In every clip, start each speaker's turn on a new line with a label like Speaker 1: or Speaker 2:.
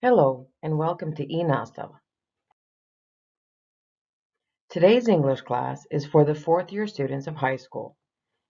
Speaker 1: Hello and welcome to i-nastava. Today's English class is for the fourth year students of high school,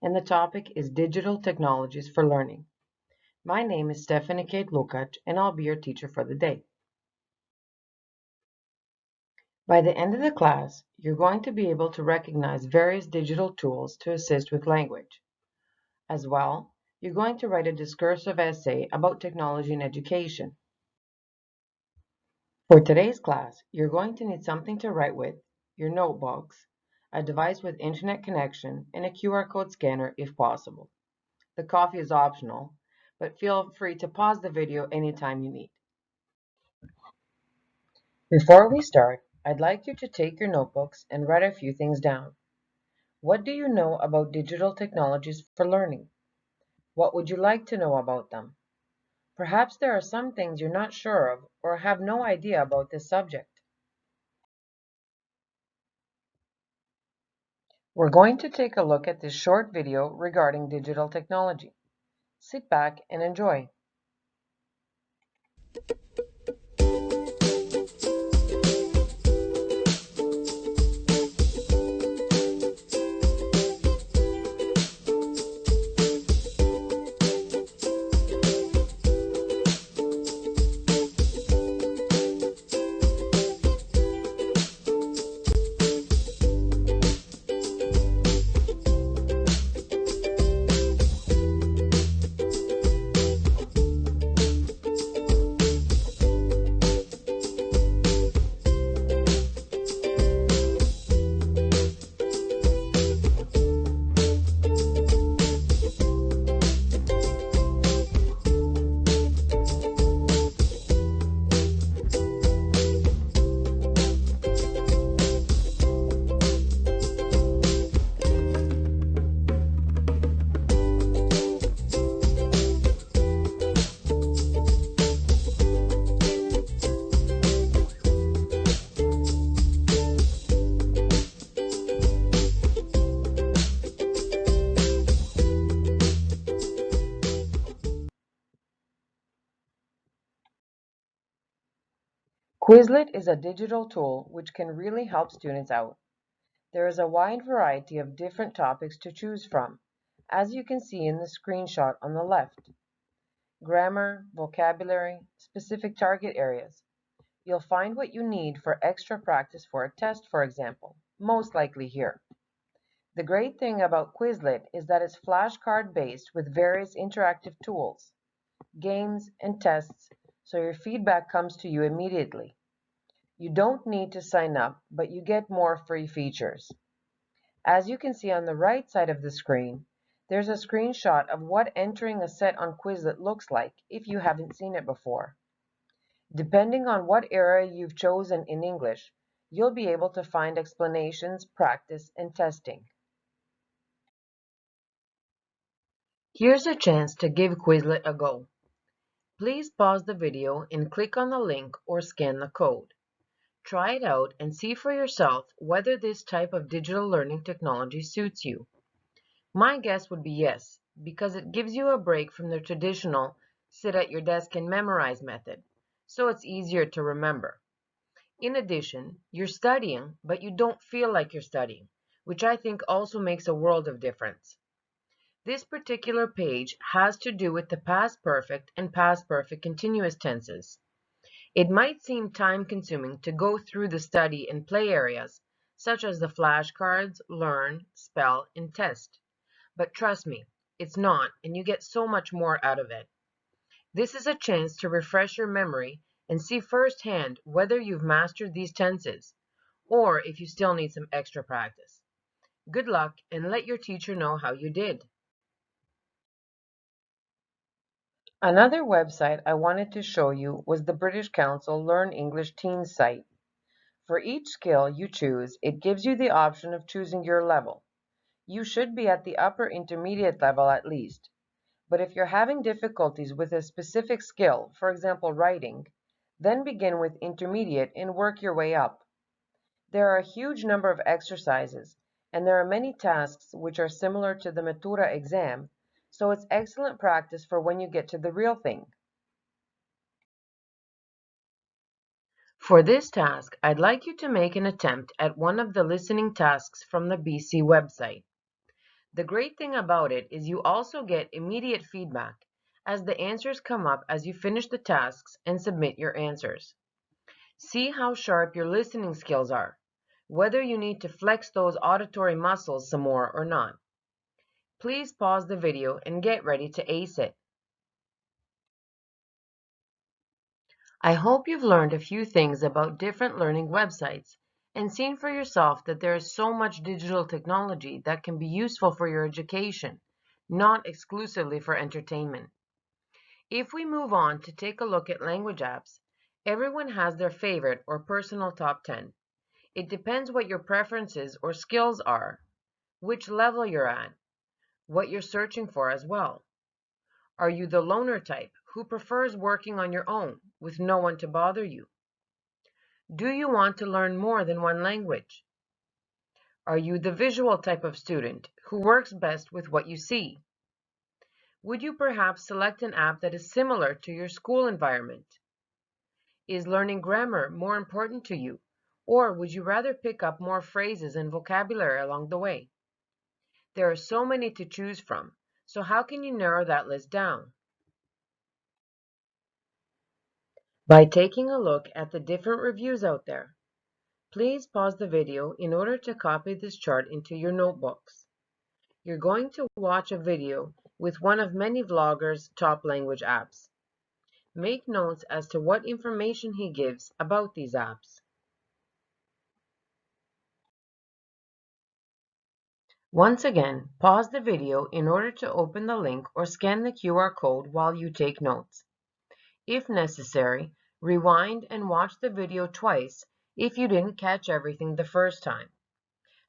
Speaker 1: and the topic is digital technologies for learning. My name is Stephanie Kate Lukač, and I'll be your teacher for the day. By the end of the class, you're going to be able to recognize various digital tools to assist with language. As well, you're going to write a discursive essay about technology in education. For today's class, you're going to need something to write with, your notebooks, a device with internet connection, and a QR code scanner if possible. The coffee is optional, but feel free to pause the video anytime you need. Before we start, I'd like you to take your notebooks and write a few things down. What do you know about digital technologies for learning? What would you like to know about them? Perhaps there are some things you're not sure of or have no idea about this subject. We're going to take a look at this short video regarding digital technology. Sit back and enjoy. Quizlet is a digital tool which can really help students out. There is a wide variety of different topics to choose from, as you can see in the screenshot on the left. Grammar, vocabulary, specific target areas. You'll find what you need for extra practice for a test, for example, most likely here. The great thing about Quizlet is that it's flashcard based with various interactive tools, games, and tests, so your feedback comes to you immediately. You don't need to sign up, but you get more free features. As you can see on the right side of the screen, there's a screenshot of what entering a set on Quizlet looks like if you haven't seen it before. Depending on what area you've chosen in English, you'll be able to find explanations, practice, and testing. Here's a chance to give Quizlet a go. Please pause the video and click on the link or scan the code. Try it out and see for yourself whether this type of digital learning technology suits you. My guess would be yes, because it gives you a break from the traditional sit at your desk and memorize method, so it's easier to remember. In addition, you're studying, but you don't feel like you're studying, which I think also makes a world of difference. This particular page has to do with the past perfect and past perfect continuous tenses. It might seem time-consuming to go through the study and play areas, such as the flashcards, learn, spell, and test. But trust me, it's not, and you get so much more out of it. This is a chance to refresh your memory and see firsthand whether you've mastered these tenses, or if you still need some extra practice. Good luck, and let your teacher know how you did. Another website I wanted to show you was the British Council Learn English Teens site. For each skill you choose, it gives you the option of choosing your level. You should be at the upper intermediate level at least. But if you're having difficulties with a specific skill, for example writing, then begin with intermediate and work your way up. There are a huge number of exercises, and there are many tasks which are similar to the Matura exam, so it's excellent practice for when you get to the real thing. For this task, I'd like you to make an attempt at one of the listening tasks from the BC website. The great thing about it is you also get immediate feedback, as the answers come up as you finish the tasks and submit your answers. See how sharp your listening skills are, whether you need to flex those auditory muscles some more or not. Please pause the video and get ready to ace it. I hope you've learned a few things about different learning websites and seen for yourself that there is so much digital technology that can be useful for your education, not exclusively for entertainment. If we move on to take a look at language apps, everyone has their favorite or personal top 10. It depends what your preferences or skills are, which level you're at, what you're searching for as well. Are you the loner type who prefers working on your own with no one to bother you? Do you want to learn more than one language? Are you the visual type of student who works best with what you see? Would you perhaps select an app that is similar to your school environment? Is learning grammar more important to you, or would you rather pick up more phrases and vocabulary along the way? There are so many to choose from, so how can you narrow that list down? By taking a look at the different reviews out there. Please pause the video in order to copy this chart into your notebooks. You're going to watch a video with one of many vloggers' top language apps. Make notes as to what information he gives about these apps. Once again, pause the video in order to open the link or scan the QR code while you take notes. If necessary, rewind and watch the video twice if you didn't catch everything the first time.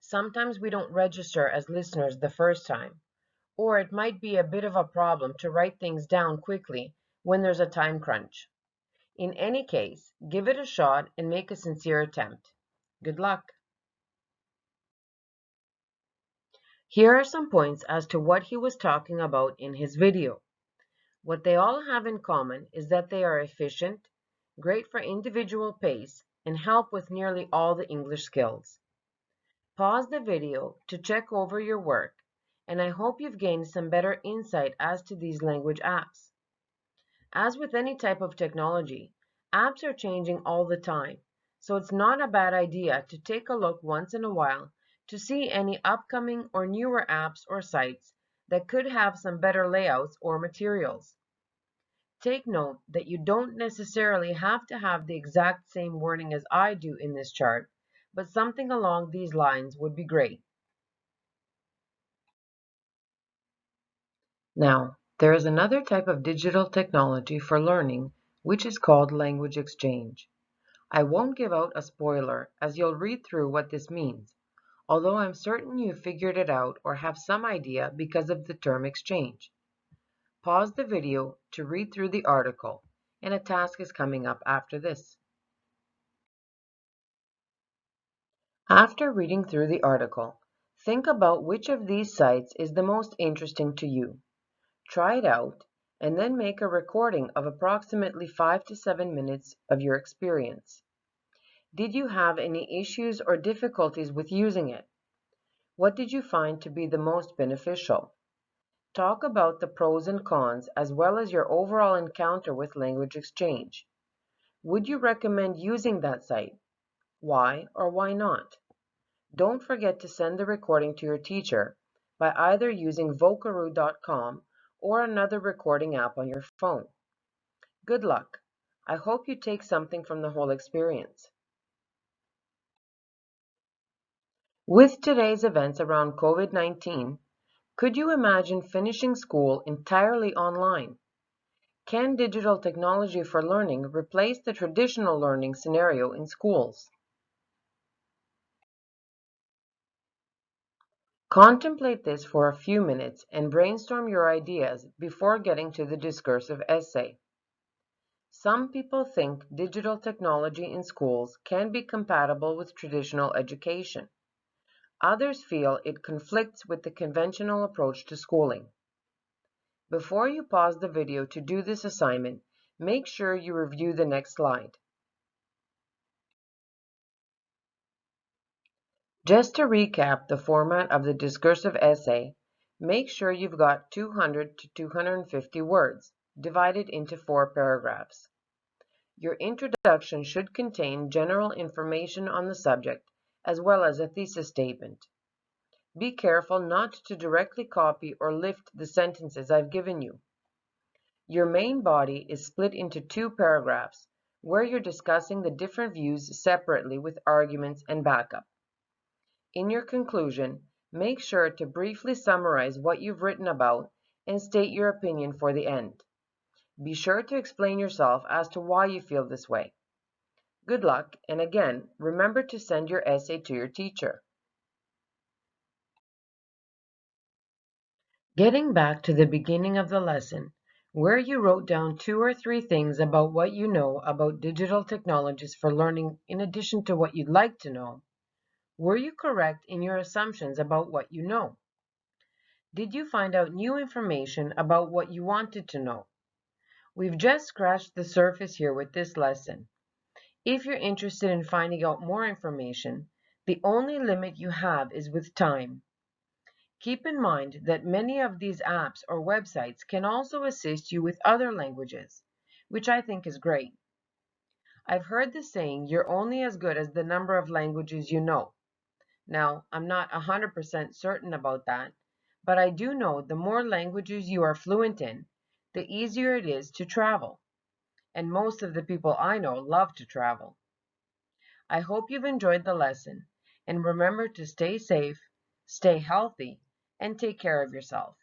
Speaker 1: Sometimes we don't register as listeners the first time, or it might be a bit of a problem to write things down quickly when there's a time crunch. In any case, give it a shot and make a sincere attempt. Good luck! Here are some points as to what he was talking about in his video. What they all have in common is that they are efficient, great for individual pace, and help with nearly all the English skills. Pause the video to check over your work, and I hope you've gained some better insight as to these language apps. As with any type of technology, apps are changing all the time, so it's not a bad idea to take a look once in a while to see any upcoming or newer apps or sites that could have some better layouts or materials. Take note that you don't necessarily have to have the exact same wording as I do in this chart, but something along these lines would be great. Now, there is another type of digital technology for learning, which is called language exchange. I won't give out a spoiler, as you'll read through what this means, although I'm certain you've figured it out or have some idea because of the term exchange. Pause the video to read through the article, and a task is coming up after this. After reading through the article, think about which of these sites is the most interesting to you. Try it out, and then make a recording of approximately 5 to 7 minutes of your experience. Did you have any issues or difficulties with using it? What did you find to be the most beneficial? Talk about the pros and cons as well as your overall encounter with language exchange. Would you recommend using that site? Why or why not? Don't forget to send the recording to your teacher by either using vocaroo.com or another recording app on your phone. Good luck! I hope you take something from the whole experience. With today's events around COVID-19, could you imagine finishing school entirely online? Can digital technology for learning replace the traditional learning scenario in schools? Contemplate this for a few minutes and brainstorm your ideas before getting to the discursive essay. Some people think digital technology in schools can be compatible with traditional education. Others feel it conflicts with the conventional approach to schooling. Before you pause the video to do this assignment, make sure you review the next slide. Just to recap the format of the discursive essay, make sure you've got 200 to 250 words, divided into 4 paragraphs. Your introduction should contain general information on the subject, as well as a thesis statement. Be careful not to directly copy or lift the sentences I've given you. Your main body is split into 2 paragraphs, where you're discussing the different views separately with arguments and backup. In your conclusion, make sure to briefly summarize what you've written about and state your opinion for the end. Be sure to explain yourself as to why you feel this way. Good luck, and again, remember to send your essay to your teacher. Getting back to the beginning of the lesson, where you wrote down 2 or 3 things about what you know about digital technologies for learning in addition to what you'd like to know, were you correct in your assumptions about what you know? Did you find out new information about what you wanted to know? We've just scratched the surface here with this lesson. If you're interested in finding out more information, the only limit you have is with time. Keep in mind that many of these apps or websites can also assist you with other languages, which I think is great. I've heard the saying, you're only as good as the number of languages you know. Now, I'm not 100% certain about that, but I do know the more languages you are fluent in, the easier it is to travel. And most of the people I know love to travel. I hope you've enjoyed the lesson, and remember to stay safe, stay healthy, and take care of yourself.